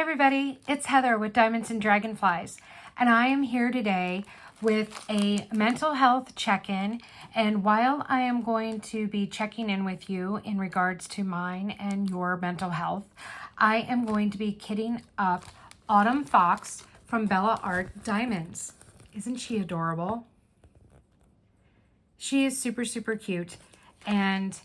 everybody, it's Heather with Diamonds and Dragonflies, and I am here today with a mental health check-in. And while I am going to be checking in with you in regards to mine and your mental health, I am going to be kitting up Autumn Fox from Bella Art Diamonds. Isn't she adorable? She is super, super cute. And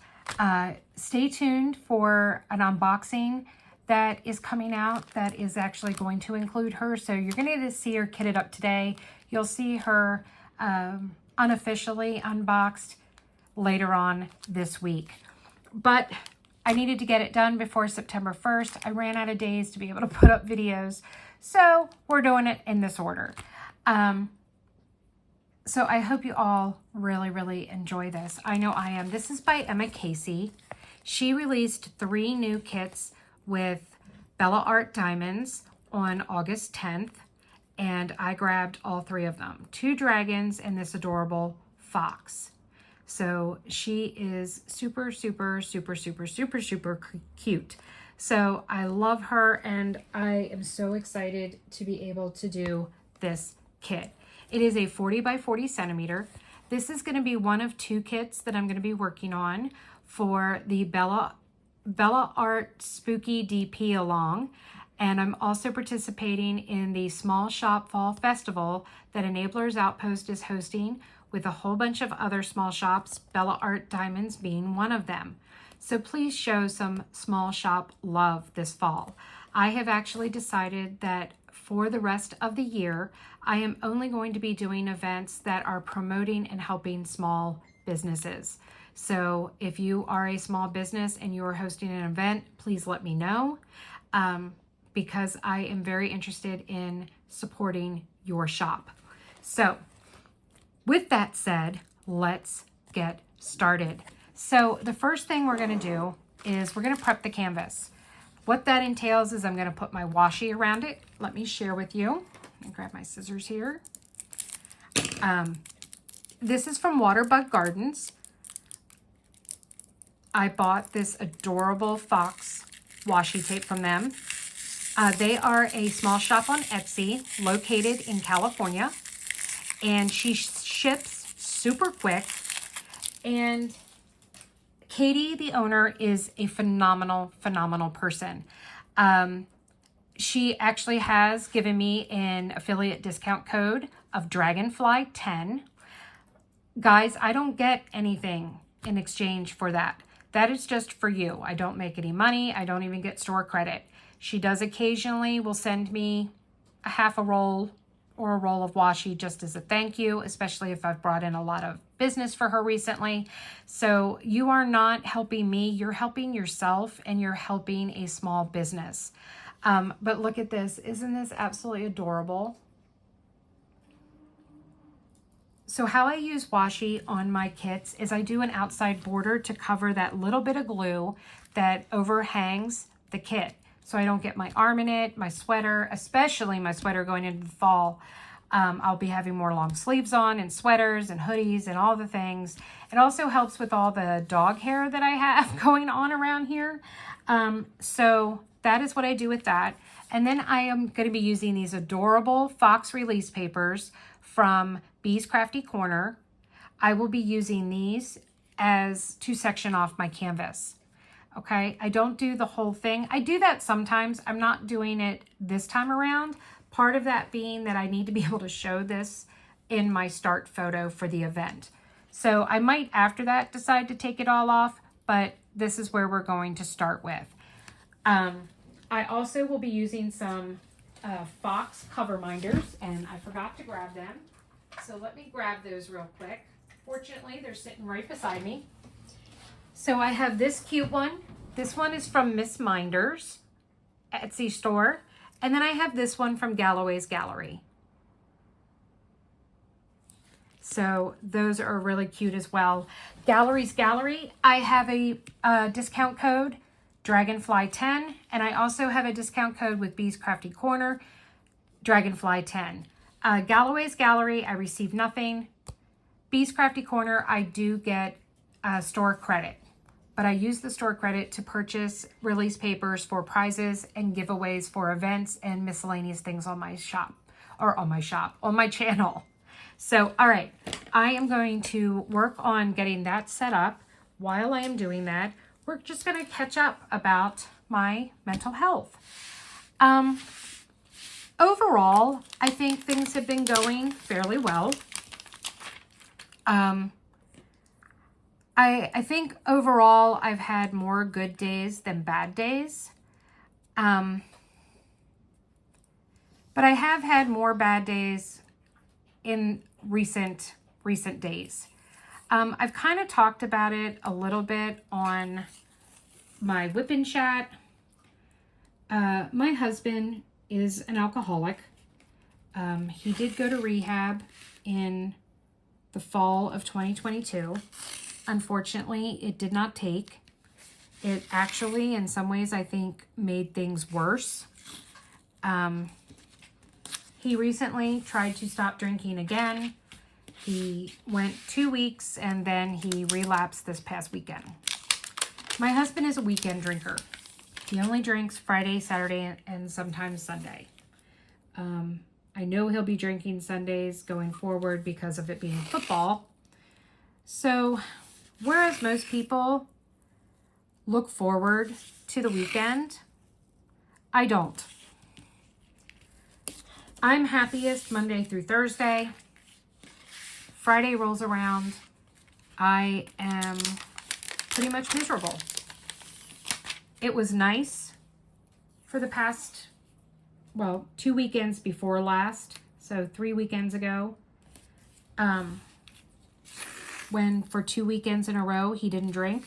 stay tuned for an unboxing that is coming out that is actually going to include her. So you're going to see her kitted up today. You'll see her unofficially unboxed later on this week. But I needed to get it done before September 1st. I ran out of days to be able to put up videos. So we're doing it in this order. So I hope you all really, really enjoy this. I know I am. This is by Emma Casey. She released 3 new kits with Bella Art Diamonds on August 10th, and I grabbed all 3 of them. 2 dragons and this adorable fox. So she is super, super, super, super, super, super cute. So I love her, and I am so excited to be able to do this kit. It is a 40 by 40 centimeter. This is going to be one of 2 kits that I'm going to be working on for the Bella Art Spooky DP along. And I'm also participating in the Small Shop Fall Festival that Enablers Outpost is hosting with a whole bunch of other small shops, Bella Art Diamonds being one of them. So please show some small shop love this fall. I have actually decided that for the rest of the year, I am only going to be doing events that are promoting and helping small businesses. So if you are a small business and you are hosting an event, please let me know, because I am very interested in supporting your shop. So with that said, let's get started. So the first thing we're going to do is we're going to prep the canvas. What that entails is I'm going to put my washi around it. Let me share with you. Let me grab my scissors here. This is from Waterbug Gardens. I bought this adorable fox washi tape from them. They are a small shop on Etsy located in California, and she ships super quick. And Katie, the owner, is a phenomenal, phenomenal person. She actually has given me an affiliate discount code of Dragonfly10. Guys, I don't get anything in exchange for that. That is just for you. I don't make any money. I don't even get store credit. She does occasionally will send me a half a roll or a roll of washi just as a thank you, especially if I've brought in a lot of business for her recently. So you are not helping me. You're helping yourself, and you're helping a small business. But look at this. Isn't this absolutely adorable? So how I use washi on my kits is I do an outside border to cover that little bit of glue that overhangs the kit, so I don't get my arm in it, my sweater, especially my sweater going into the fall. I'll be having more long sleeves on, and sweaters and hoodies and all the things. It also helps with all the dog hair that I have going on around here. So that is what I do with that. And then I am going to be using these adorable Fox release papers from Bee's Crafty Corner. I will be using these as to section off my canvas. Okay, I don't do the whole thing. I do that sometimes. I'm not doing it this time around. Part of that being that I need to be able to show this in my start photo for the event. So I might after that decide to take it all off, but this is where we're going to start with. I also will be using some Fox cover minders, and I forgot to grab them. So let me grab those real quick. Fortunately, they're sitting right beside me. So I have this cute one. This one is from Miss Minder's Etsy store. And then I have this one from GallowaysGallery. So those are really cute as well. GallowaysGallery, I have a discount code, Dragonfly10. And I also have a discount code with Bee's Crafty Corner, Dragonfly10. GallowaysGallery, I receive nothing. Bee's Crafty Corner, I do get store credit. but I use the store credit to purchase release papers for prizes and giveaways for events and miscellaneous things on my on my channel. So, all right, I am going to work on getting that set up. While I am doing that, we're just going to catch up about my mental health. Overall, I think things have been going fairly well. I think overall I've had more good days than bad days. But I have had more bad days in recent days. I've kind of talked about it a little bit on my Whip and Chat. My husband is an alcoholic. He did go to rehab in the fall of 2022. Unfortunately, it did not take. It actually, in some ways, I think, made things worse. He recently tried to stop drinking again. He went 2 weeks and then he relapsed this past weekend. My husband is a weekend drinker. He only drinks Friday, Saturday, and sometimes Sunday. I know he'll be drinking Sundays going forward because of it being football. So, whereas most people look forward to the weekend, I don't. I'm happiest Monday through Thursday. Friday rolls around, I am pretty much miserable. It was nice for the past, 2 weekends before last, so 3 weekends ago, when for 2 weekends in a row he didn't drink.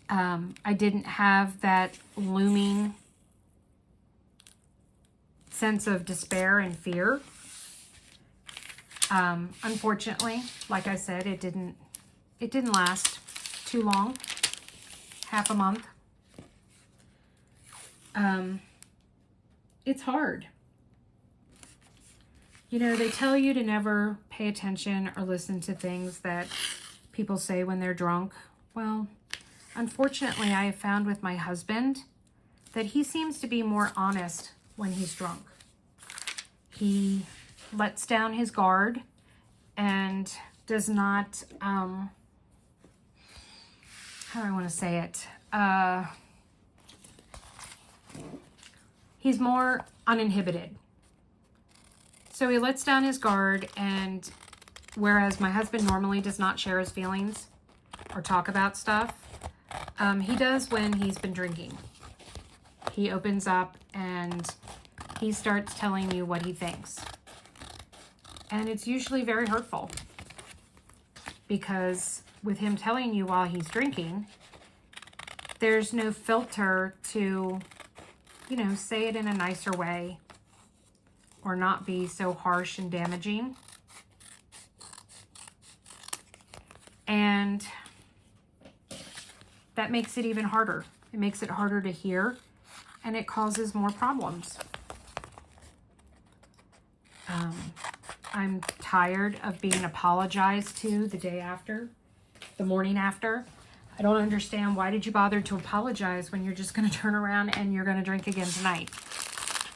I didn't have that looming sense of despair and fear. Unfortunately, like I said, it didn't last too long, half a month. It's hard. You know, they tell you to never pay attention or listen to things that people say when they're drunk. Well, unfortunately, I have found with my husband that he seems to be more honest when he's drunk. He lets down his guard and does not, how do I want to say it? He's more uninhibited. So he lets down his guard, and whereas my husband normally does not share his feelings or talk about stuff, he does when he's been drinking. He opens up and he starts telling you what he thinks. And it's usually very hurtful because with him telling you while he's drinking, there's no filter to, you know, say it in a nicer way or not be so harsh and damaging. And that makes it even harder. It makes it harder to hear, and it causes more problems. I'm tired of being apologized to the day after, the morning after. I don't understand, why did you bother to apologize when you're just going to turn around and you're going to drink again tonight?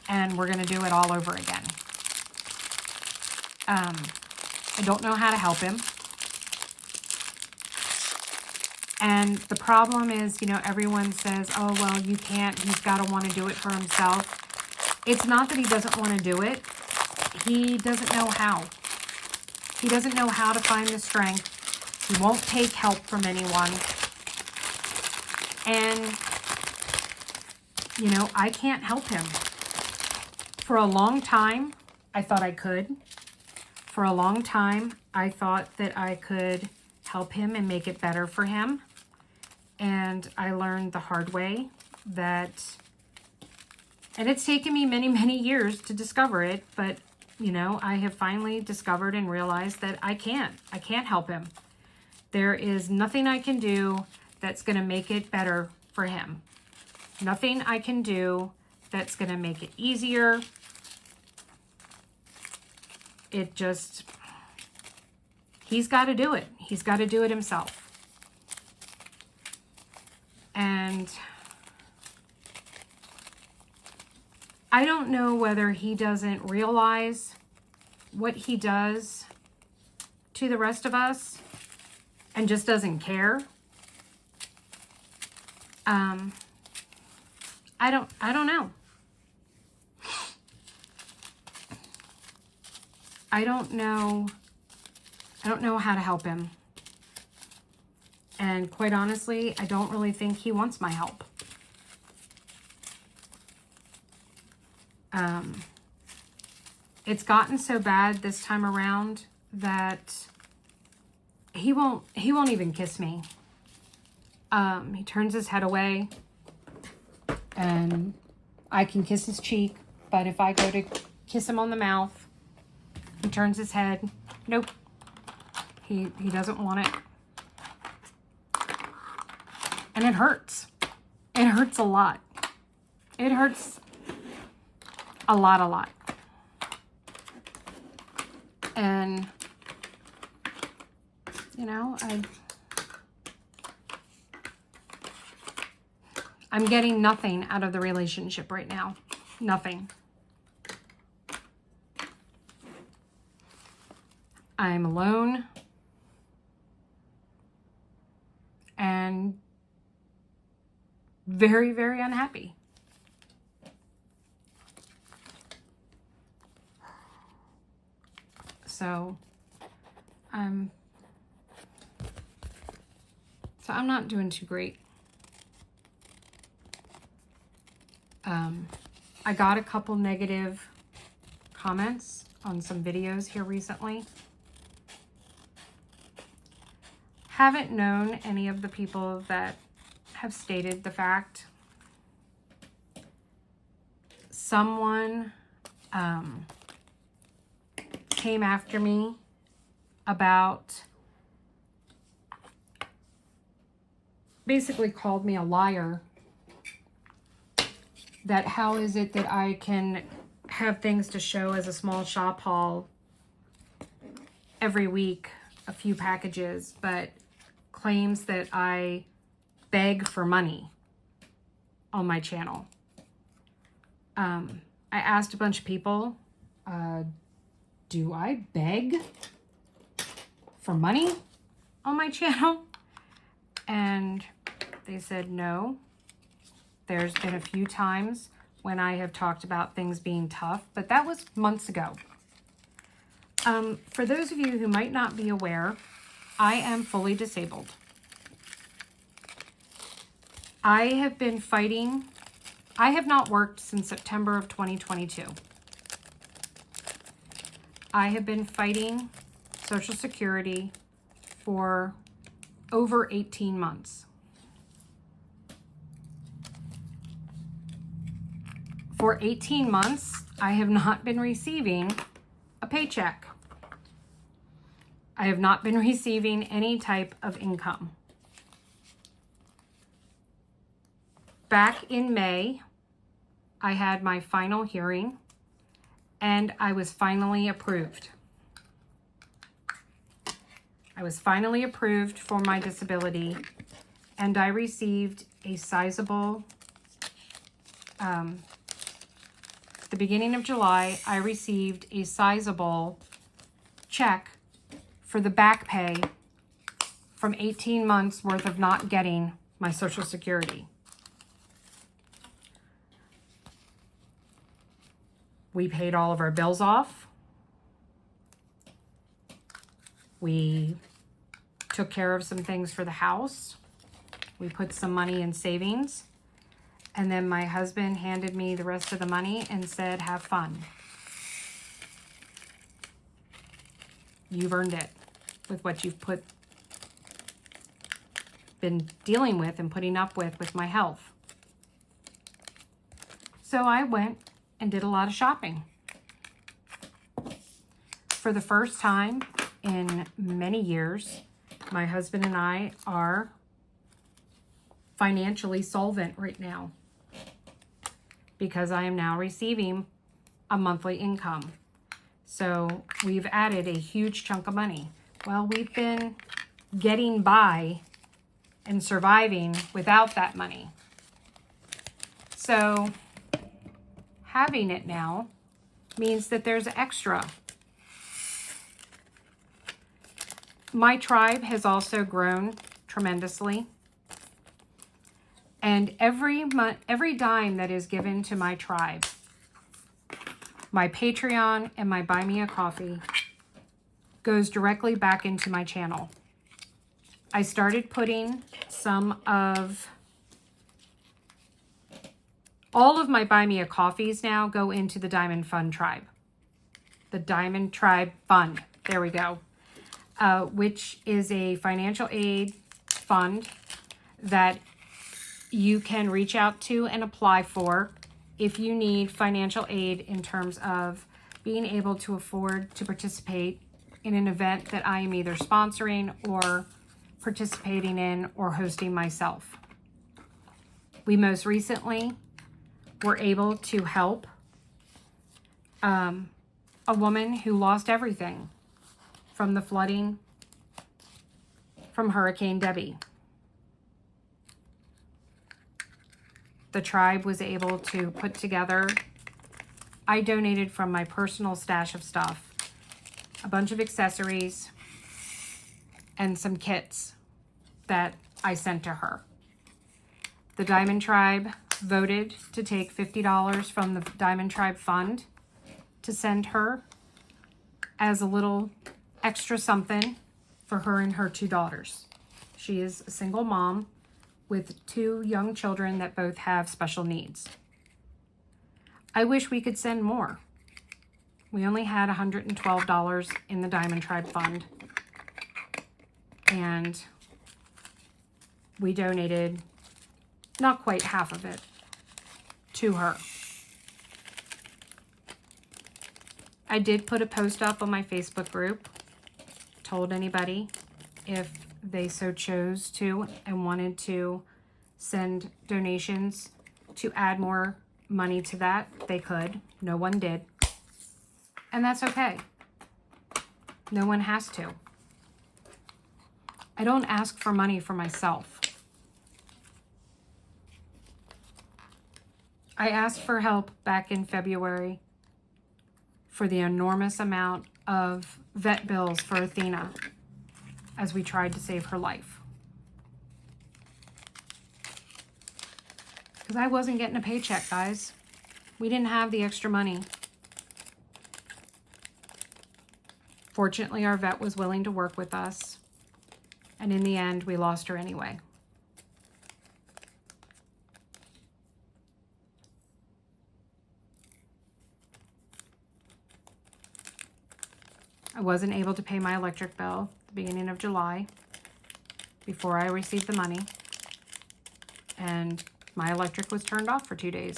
And we're going to do it all over again. I don't know how to help him. And the problem is, you know, everyone says, oh, well, you can't. He's got to want to do it for himself. It's not that he doesn't want to do it. He doesn't know how. He doesn't know how to find the strength. He won't take help from anyone. And, you know, I can't help him. For a long time, I thought I could. For a long time, I thought that I could help him and make it better for him. And I learned the hard way that, and it's taken me many, many years to discover it, but, you know, I have finally discovered and realized that I can't help him. There is nothing I can do that's going to make it better for him. Nothing I can do that's going to make it easier. It just, he's got to do it. He's got to do it himself. And I don't know whether he doesn't realize what he does to the rest of us and just doesn't care. I don't know. I don't know how to help him. And quite honestly, I don't really think he wants my help. It's gotten so bad this time around that he won't even kiss me. He turns his head away and I can kiss his cheek, but if I go to kiss him on the mouth, he turns his head. Nope. He doesn't want it. And it hurts. It hurts a lot. It hurts a lot. And, you know, I'm getting nothing out of the relationship right now. Nothing. I'm alone. And very, very unhappy. So I'm not doing too great. I got a couple negative comments on some videos here recently. Haven't known any of the people that have stated the fact. Someone came after me about, basically called me a liar. That how is it that I can have things to show as a small shop haul every week, a few packages, but claims that I beg for money on my channel. I asked a bunch of people, do I beg for money on my channel? And they said no. There's been a few times when I have talked about things being tough, but that was months ago. For those of you who might not be aware, I am fully disabled. I have been fighting. I have not worked since September of 2022. I have been fighting Social Security for over 18 months. For 18 months, I have not been receiving a paycheck. I have not been receiving any type of income. Back in May, I had my final hearing and I was finally approved. I was finally approved for my disability and I received a sizable, the beginning of July, I received a sizable check for the back pay from 18 months worth of not getting my Social Security. We paid all of our bills off. We took care of some things for the house. We put some money in savings. And then my husband handed me the rest of the money and said, have fun. You've earned it with what you've been dealing with and putting up with my health. So I went and did a lot of shopping. For the first time in many years, my husband and I are financially solvent right now because I am now receiving a monthly income. So we've added a huge chunk of money. Well, we've been getting by and surviving without that money. So having it now means that there's extra. My tribe has also grown tremendously. And every month, every dime that is given to my tribe, my Patreon and my Buy Me a Coffee, goes directly back into my channel. I started putting all of my Buy Me a Coffees now go into the Diamond Fund Tribe. The Diamond Tribe Fund, there we go, which is a financial aid fund that you can reach out to and apply for if you need financial aid in terms of being able to afford to participate in an event that I am either sponsoring or participating in or hosting myself. We most recently were able to help a woman who lost everything from the flooding from Hurricane Debbie. The tribe was able to put together, I donated from my personal stash of stuff, a bunch of accessories and some kits that I sent to her. The Diamond Tribe voted to take $50 from the Diamond Tribe Fund to send her as a little extra something for her and her 2 daughters. She is a single mom with 2 young children that both have special needs. I wish we could send more. We only had $112 in the Diamond Tribe Fund, and we donated not quite half of it to her. I did put a post up on my Facebook group, told anybody if they so chose to and wanted to send donations to add more money to that, they could. No one did. And that's okay. No one has to. I don't ask for money for myself. I asked for help back in February for the enormous amount of vet bills for Athena as we tried to save her life. Because I wasn't getting a paycheck, guys. We didn't have the extra money. Fortunately, our vet was willing to work with us. And in the end, we lost her anyway. I wasn't able to pay my electric bill at the beginning of July before I received the money. And my electric was turned off for 2 days.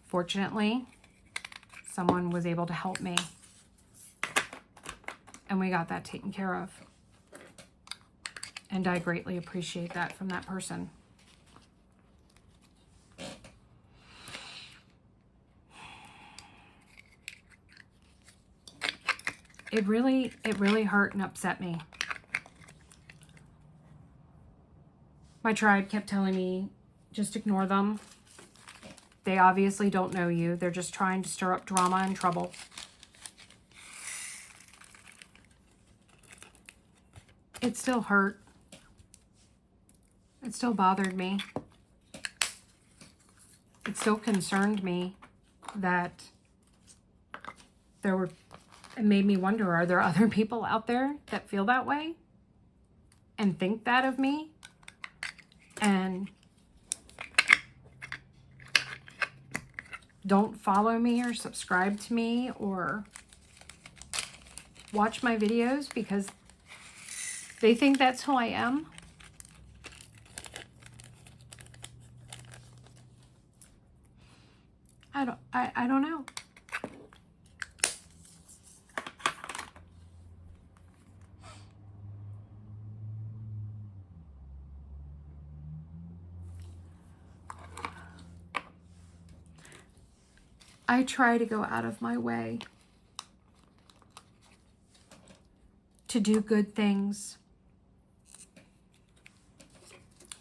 Fortunately, someone was able to help me. And we got that taken care of. And I greatly appreciate that from that person. It really hurt and upset me. My tribe kept telling me, just ignore them. They obviously don't know you. They're just trying to stir up drama and trouble. It still hurt. It still bothered me. It still concerned me that it made me wonder, are there other people out there that feel that way and think that of me and don't follow me or subscribe to me or watch my videos because they think that's who I am? I don't know. I try to go out of my way to do good things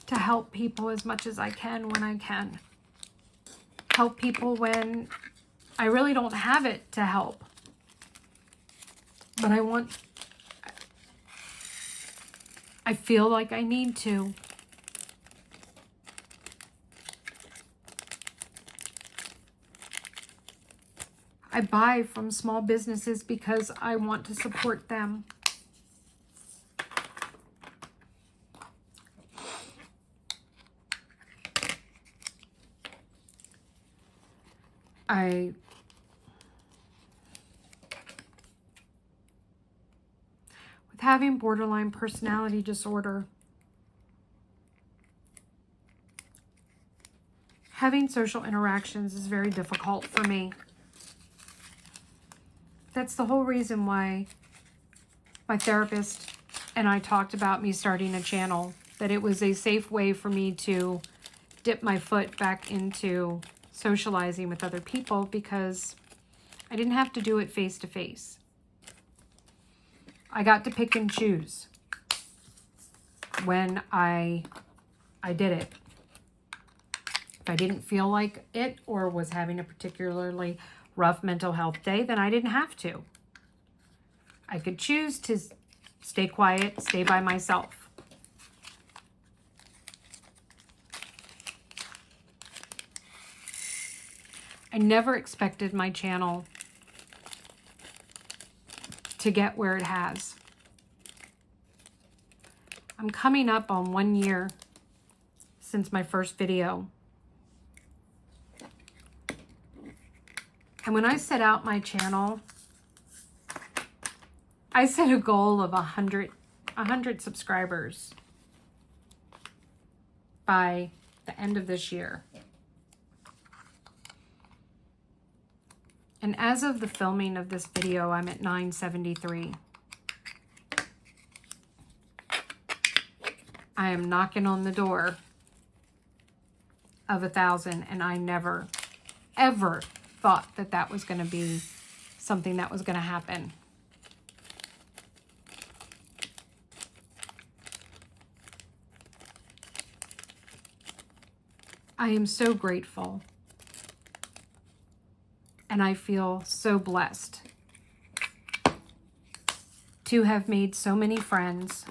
to help people as much as I can when I can. Help people when I really don't have it to help. But I feel like I need to. I buy from small businesses because I want to support them. With having borderline personality disorder, having social interactions is very difficult for me. That's the whole reason why my therapist and I talked about me starting a channel, that it was a safe way for me to dip my foot back into socializing with other people, because I didn't have to do it face to face. I got to pick and choose when I did it. If I didn't feel like it or was having a particularly rough mental health day, then I didn't have to. I could choose to stay quiet, stay by myself. I never expected my channel to get where it has. I'm coming up on 1 year since my first video. And when I set out my channel, I set a goal of 100 subscribers by the end of this year. And as of the filming of this video, I'm at 973. I am knocking on the door of 1,000, and I never, ever thought that that was going to be something that was going to happen. I am so grateful. And I feel so blessed to have made so many friends,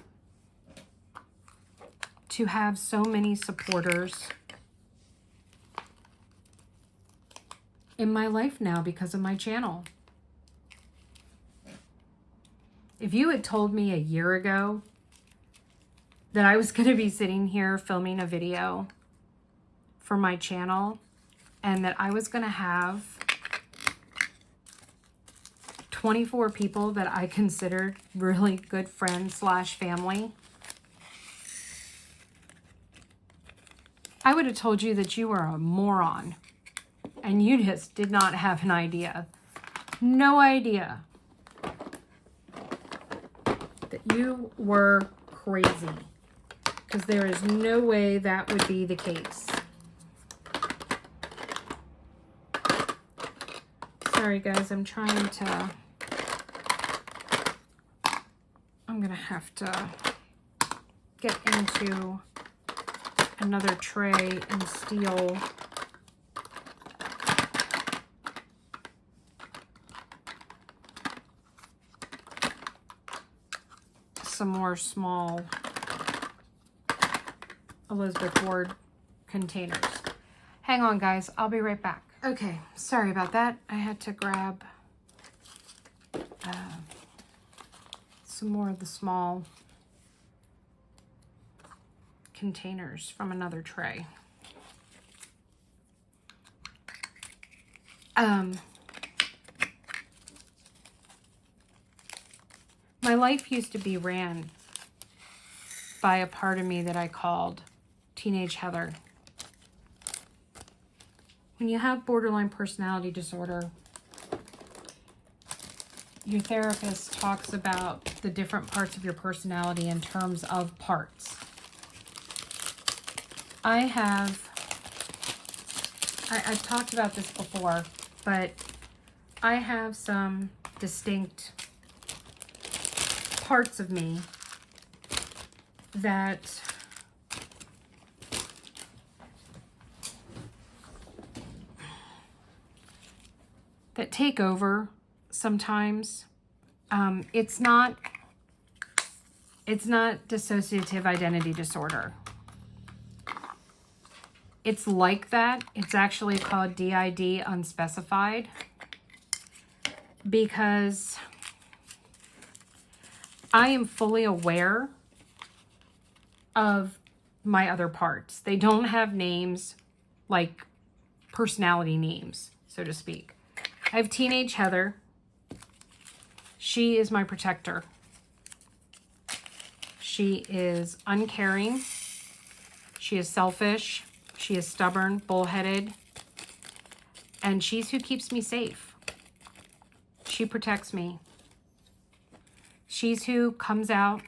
to have so many supporters in my life now because of my channel. If you had told me a year ago that I was going to be sitting here filming a video for my channel and that I was going to have 24 people that I considered really good friends / family, I would have told you that you were a moron and you just did not have an idea. No idea that you were crazy, because there is no way that would be the case. Sorry guys, I'm going to have to get into another tray and steal some more small Elizabeth Ward containers. Hang on guys, I'll be right back. Okay, sorry about that. I had to grab some more of the small containers from another tray. My life used to be ran by a part of me that I called Teenage Heather. When you have borderline personality disorder, your therapist talks about the different parts of your personality in terms of parts. I've talked about this before, but I have some distinct parts of me that that take over sometimes. It's not dissociative identity disorder. It's like that. It's actually called DID unspecified, because I am fully aware of my other parts. They don't have names, like personality names, so to speak. I have teenage Heather. She is my protector. She is uncaring. She is selfish. She is stubborn, bullheaded. And she's who keeps me safe. She protects me. She's who comes out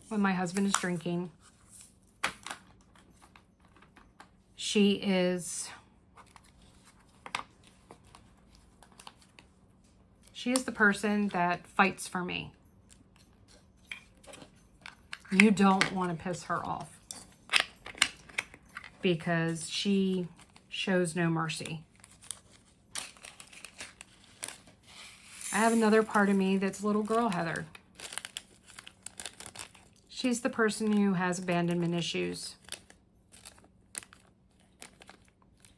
when my husband is drinking. She is the person that fights for me. You don't want to piss her off, because she shows no mercy. I have another part of me that's little girl Heather. She's the person who has abandonment issues,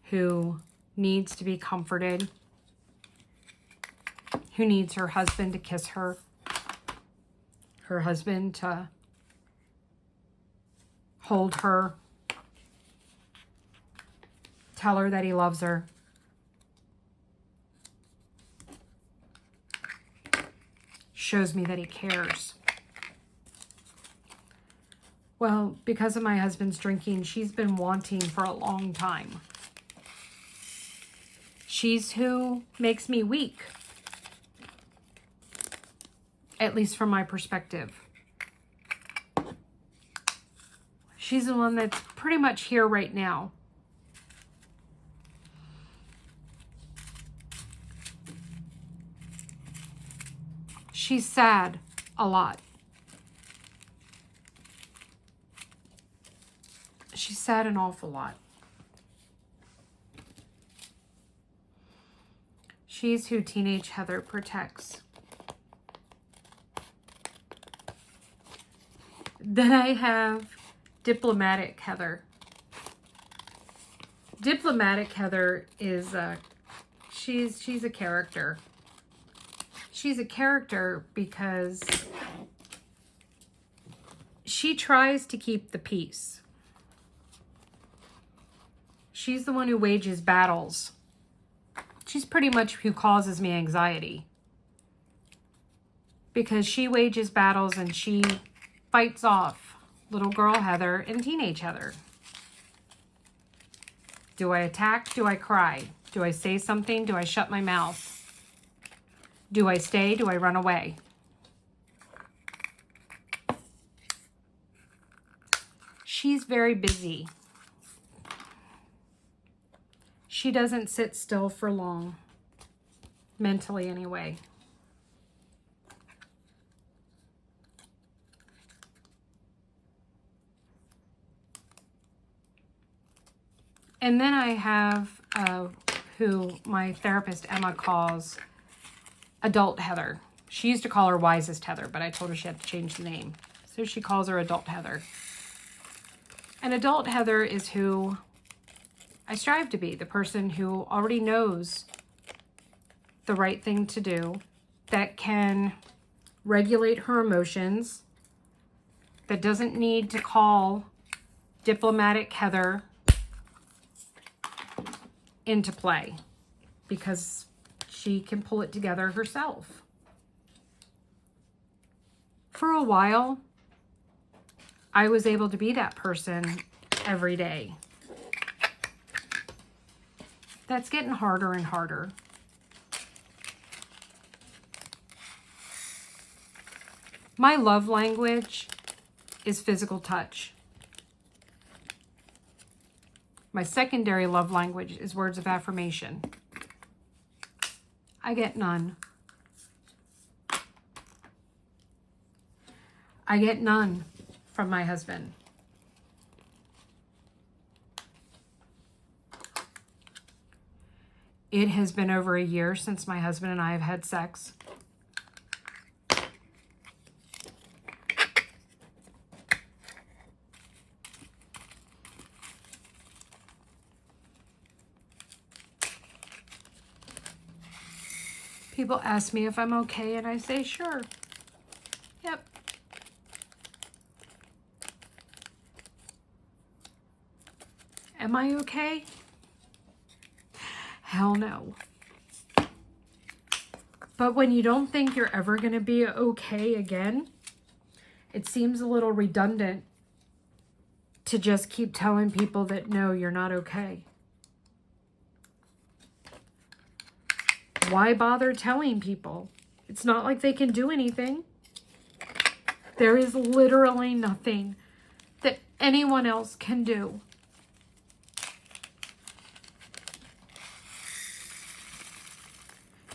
who needs to be comforted, who needs her husband to kiss her husband to hold her, tell her that he loves her. Shows me that he cares. Well, because of my husband's drinking, she's been wanting for a long time. She's who makes me weak, at least from my perspective. She's the one that's pretty much here right now. She's sad a lot. She's sad an awful lot. She's who teenage Heather protects. Then I have diplomatic Heather. Diplomatic Heather is she's a character. She's a character because she tries to keep the peace. She's the one who wages battles. She's pretty much who causes me anxiety, because she wages battles and she fights off little girl Heather and teenage Heather. Do I attack? Do I cry? Do I say something? Do I shut my mouth? Do I stay? Do I run away? She's very busy. She doesn't sit still for long, mentally anyway. And then I have who my therapist Emma calls Adult Heather. She used to call her Wisest Heather, but I told her she had to change the name. So she calls her Adult Heather. And Adult Heather is who I strive to be, the person who already knows the right thing to do, that can regulate her emotions, that doesn't need to call diplomatic Heather into play, because she can pull it together herself. For a while, I was able to be that person every day. That's getting harder and harder. My love language is physical touch. My secondary love language is words of affirmation. I get none. I get none from my husband. It has been over a year since my husband and I have had sex. People ask me if I'm okay, and I say, sure. Yep. Am I okay? Hell no. But when you don't think you're ever going to be okay again, it seems a little redundant to just keep telling people that, no, you're not okay. Why bother telling people? It's not like they can do anything. There is literally nothing that anyone else can do.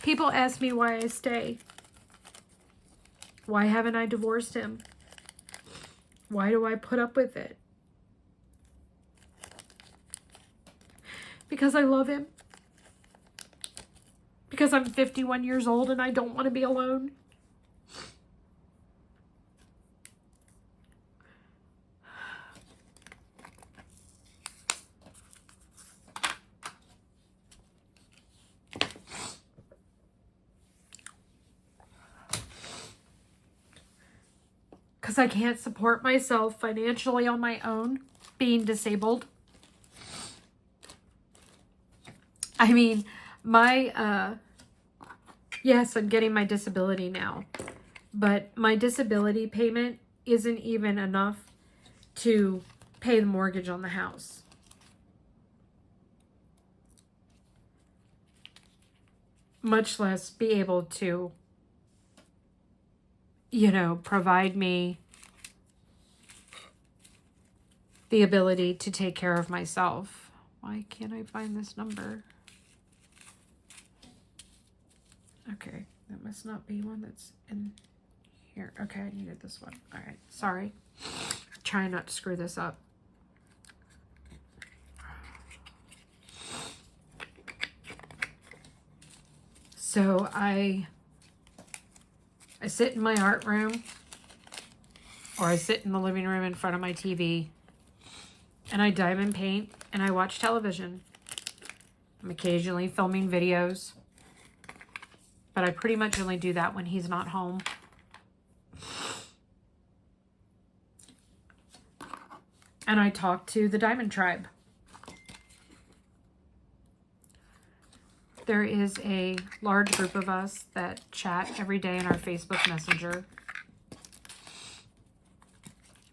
People ask me why I stay. Why haven't I divorced him? Why do I put up with it? Because I love him. Because I'm 51 years old and I don't want to be alone. Because I can't support myself financially on my own, being disabled. I mean, yes, I'm getting my disability now, but my disability payment isn't even enough to pay the mortgage on the house. Much less be able to, you know, provide me the ability to take care of myself. Why can't I find this number? Okay, that must not be one that's in here. Okay, I needed this one. All right, sorry. Trying not to screw this up. So I sit in my art room, or I sit in the living room in front of my TV, and I diamond paint, and I watch television. I'm occasionally filming videos, but I pretty much only do that when he's not home. And I talk to the Diamond Tribe. There is a large group of us that chat every day in our Facebook Messenger.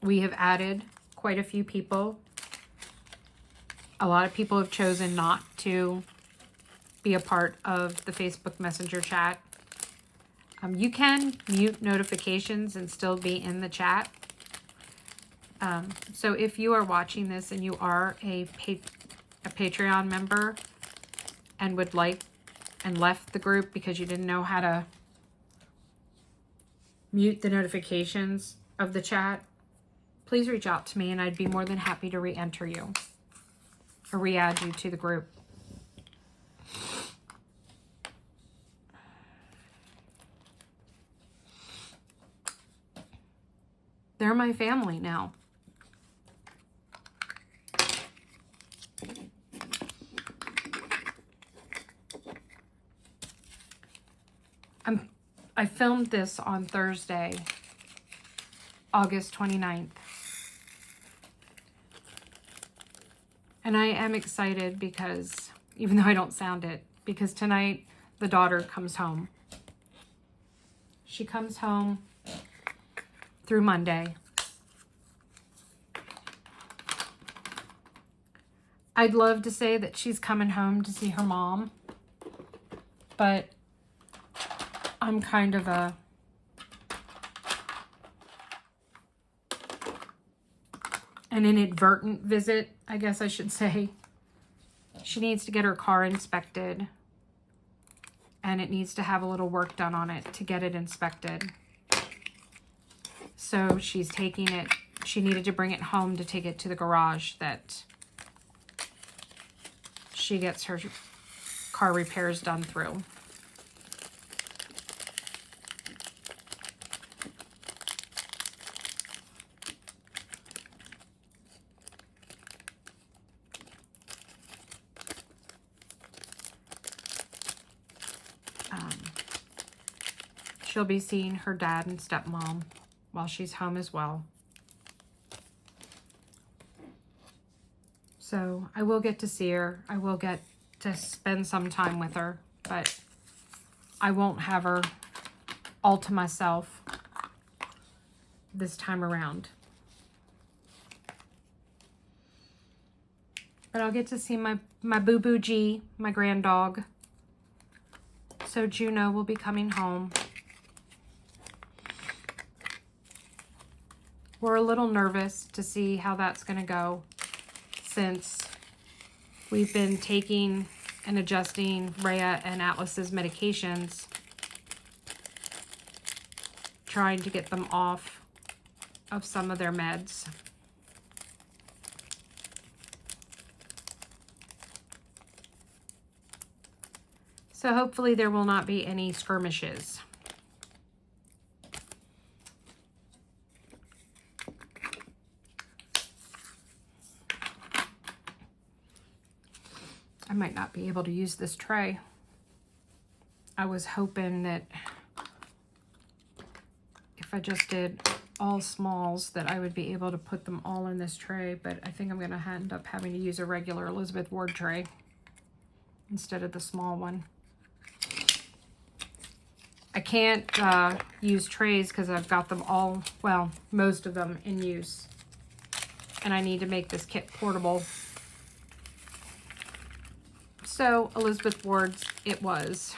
We have added quite a few people. A lot of people have chosen not to be a part of the Facebook Messenger chat. You can mute notifications and still be in the chat. So if you are watching this and you are a Patreon member and would like and left the group because you didn't know how to mute the notifications of the chat, please reach out to me and I'd be more than happy to re-enter you or re-add you to the group. They're my family now. I filmed this on Thursday, August 29th. And I am excited because, even though I don't sound it, because tonight the daughter comes home. She comes home through Monday. I'd love to say that she's coming home to see her mom, but I'm kind of an inadvertent visit, I guess I should say. She needs to get her car inspected, and it needs to have a little work done on it to get it inspected. So she's taking it, she needed to bring it home to take it to the garage that she gets her car repairs done through. She'll be seeing her dad and stepmom while she's home as well. So I will get to see her. I will get to spend some time with her, but I won't have her all to myself this time around. But I'll get to see my boo-boo G, my grand dog. So Juno will be coming home. We're a little nervous to see how that's going to go, since we've been taking and adjusting Rhea and Atlas's medications, trying to get them off of some of their meds. So hopefully there will not be any skirmishes. I might not be able to use this tray. I was hoping that if I just did all smalls that I would be able to put them all in this tray, but I think I'm going to end up having to use a regular Elizabeth Ward tray instead of the small one. I can't use trays because I've got them all, well, most of them in use. And I need to make this kit portable. So Elizabeth Ward's it was.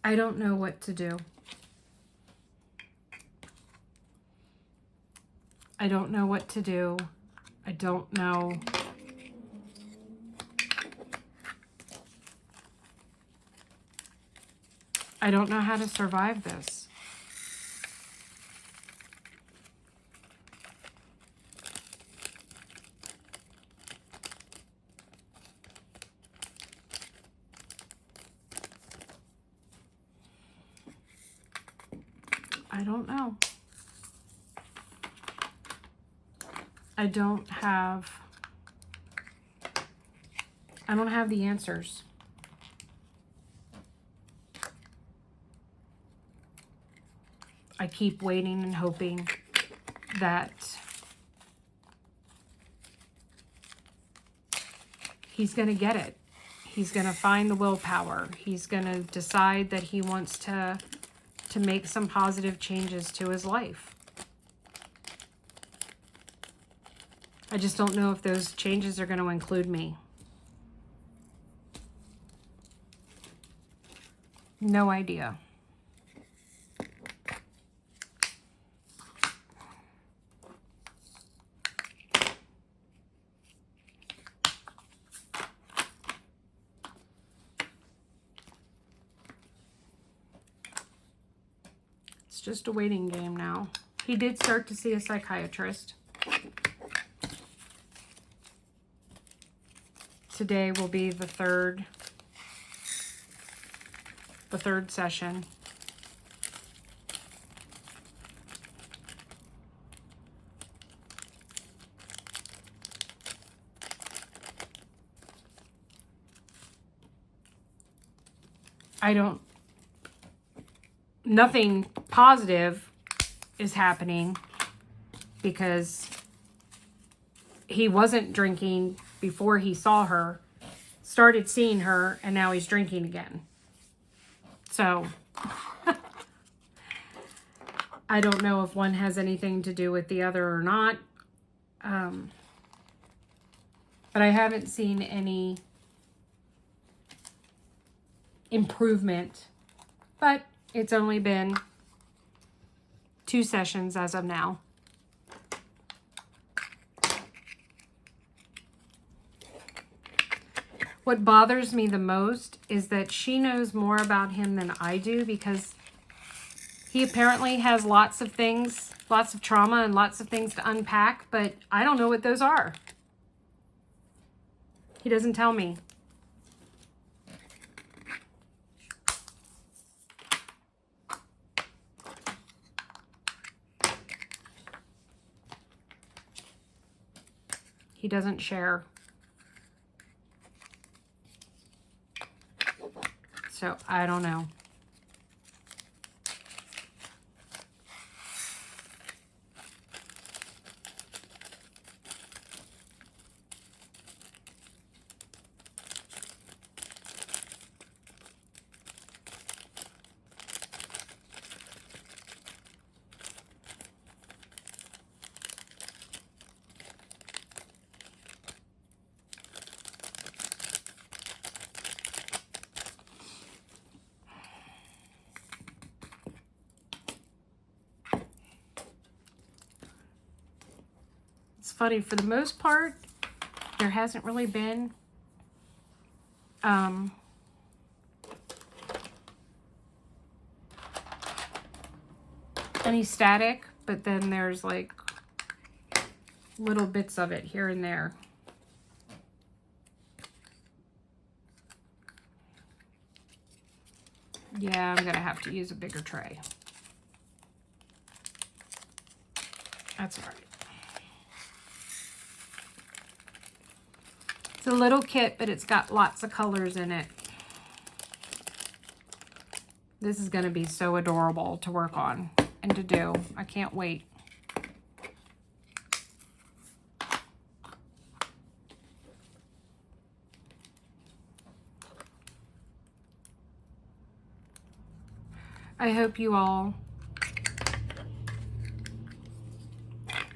I don't know what to do. I don't know what to do. I don't know. I don't know how to survive this. I don't know. I don't have the answers. I keep waiting and hoping that he's going to get it. He's going to find the willpower. He's going to decide that he wants to make some positive changes to his life. I just don't know if those changes are going to include me. No idea. It's just a waiting game now. He did start to see a psychiatrist. Today will be the third session. Nothing positive is happening because he wasn't drinking before he saw her, started seeing her, and now he's drinking again. So, I don't know if one has anything to do with the other or not. But I haven't seen any improvement. But it's only been 2 sessions as of now. What bothers me the most is that she knows more about him than I do, because he apparently has lots of things, lots of trauma and lots of things to unpack, but I don't know what those are. He doesn't tell me. He doesn't share. So I don't know. Funny, for the most part, there hasn't really been any static, but then there's like little bits of it here and there. Yeah, I'm gonna have to use a bigger tray. That's all right. It's a little kit, but it's got lots of colors in it. This is going to be so adorable to work on and to do. I can't wait. I hope you all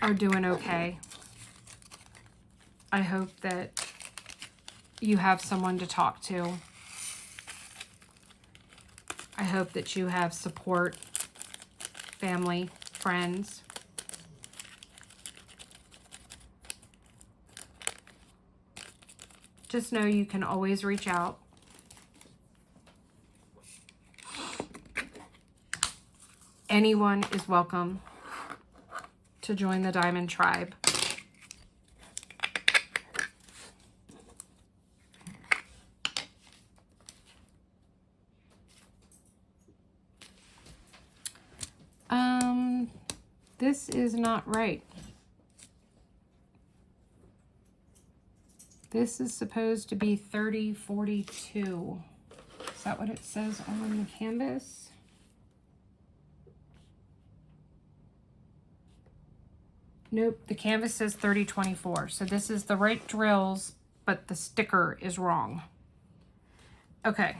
are doing okay. I hope that you have someone to talk to. I hope that you have support, family, friends. Just know you can always reach out. Anyone is welcome to join the Diamond Tribe. This is not right. This is supposed to be 3042. Is that what it says on the canvas? Nope, the canvas says 3024. So this is the right drills, but the sticker is wrong. Okay.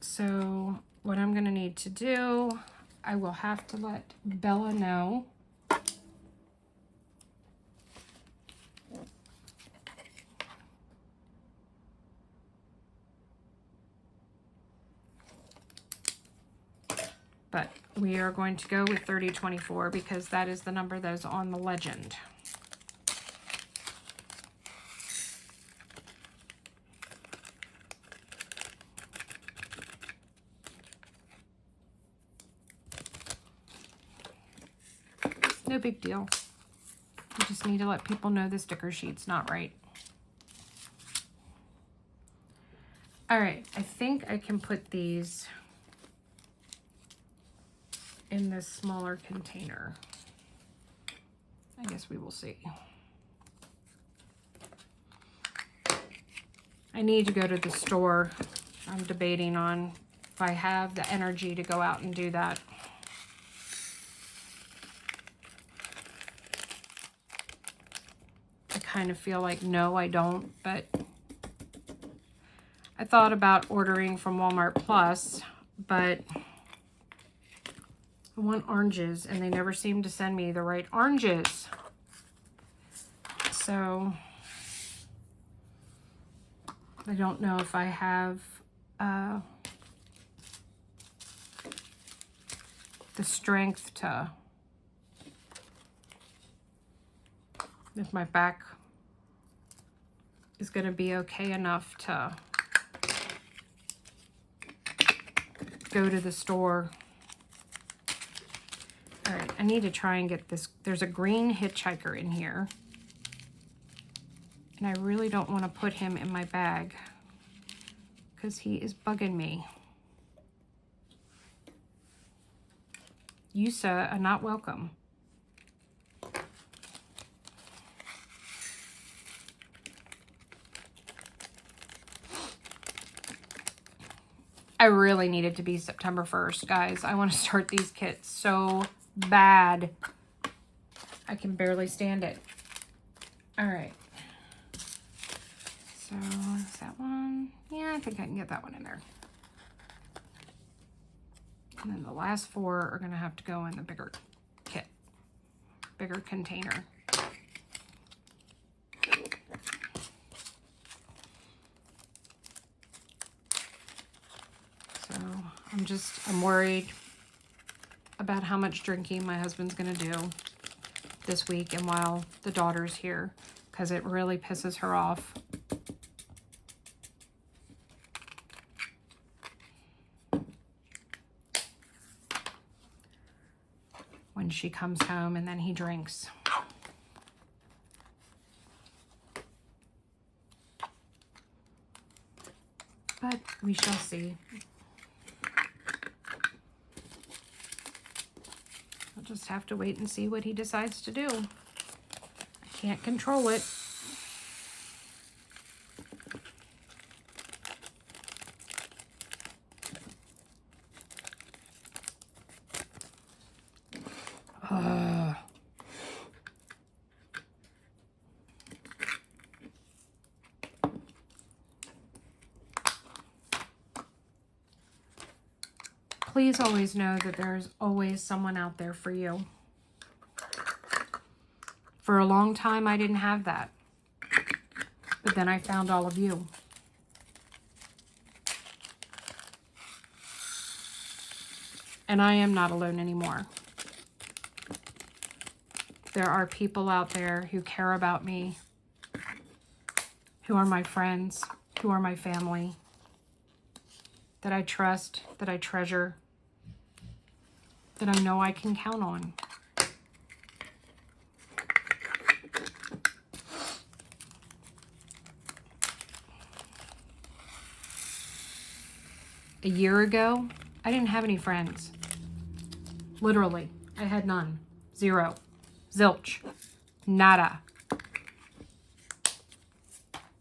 So what I'm gonna need to do, I will have to let Bella know. But we are going to go with 3024 because that is the number that is on the legend. No big deal. You just need to let people know the sticker sheet's not right. All right, I think I can put these in this smaller container. I guess we will see. I need to go to the store. I'm debating on if I have the energy to go out and do that. I kind of feel like, no, I don't, but I thought about ordering from Walmart Plus, but I want oranges and they never seem to send me the right oranges. So I don't know if I have the strength to, if my back is going to be okay enough to go to the store. All right, I need to try and get this. There's a green hitchhiker in here. And I really don't want to put him in my bag because he is bugging me. You, sir, are not welcome. I really need it to be September 1st, guys. I want to start these kits so bad. I can barely stand it. All right. So, is that one? Yeah, I think I can get that one in there. And then the last 4 are going to have to go in the bigger kit, bigger container. So, I'm worried about how much drinking my husband's going to do this week and while the daughter's here, because it really pisses her off. When she comes home and then he drinks. But we shall see. I'll just have to wait and see what he decides to do. I can't control it. Please always know that there's always someone out there for you. For a long time, I didn't have that. But then I found all of you. And I am not alone anymore. There are people out there who care about me, who are my friends, who are my family, that I trust, that I treasure, that I know I can count on. A year ago, I didn't have any friends. Literally, I had none. Zero. Zilch. Nada.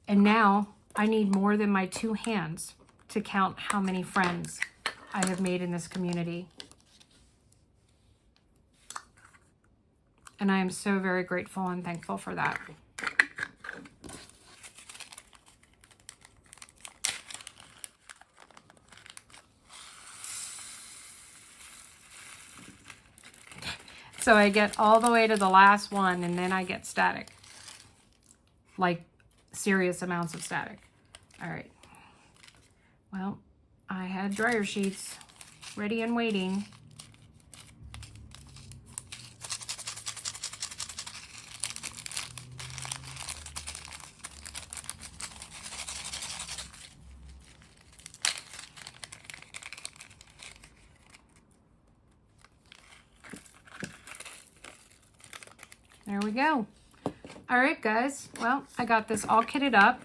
And now, I need more than my 2 hands to count how many friends I have made in this community. And I am so very grateful and thankful for that. So I get all the way to the last one and then I get static. Like serious amounts of static. All right. Well, I had dryer sheets ready and waiting. There we go. All right, guys. Well, I got this all kitted up.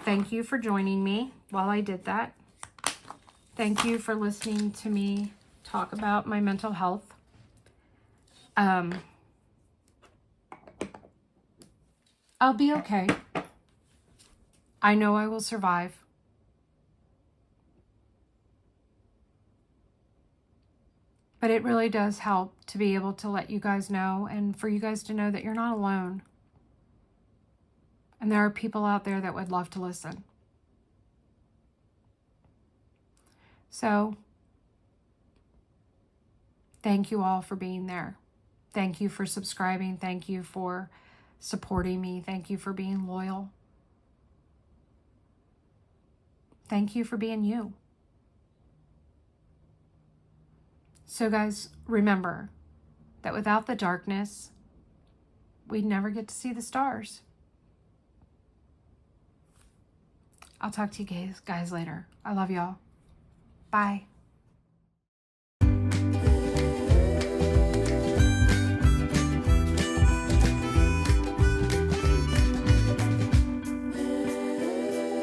Thank you for joining me while I did that. Thank you for listening to me talk about my mental health. I'll be okay. I know I will survive. But it really does help to be able to let you guys know and for you guys to know that you're not alone. And there are people out there that would love to listen. So, thank you all for being there. Thank you for subscribing. Thank you for supporting me. Thank you for being loyal. Thank you for being you. So guys, remember that without the darkness, we'd never get to see the stars. I'll talk to you guys later. I love y'all. Bye.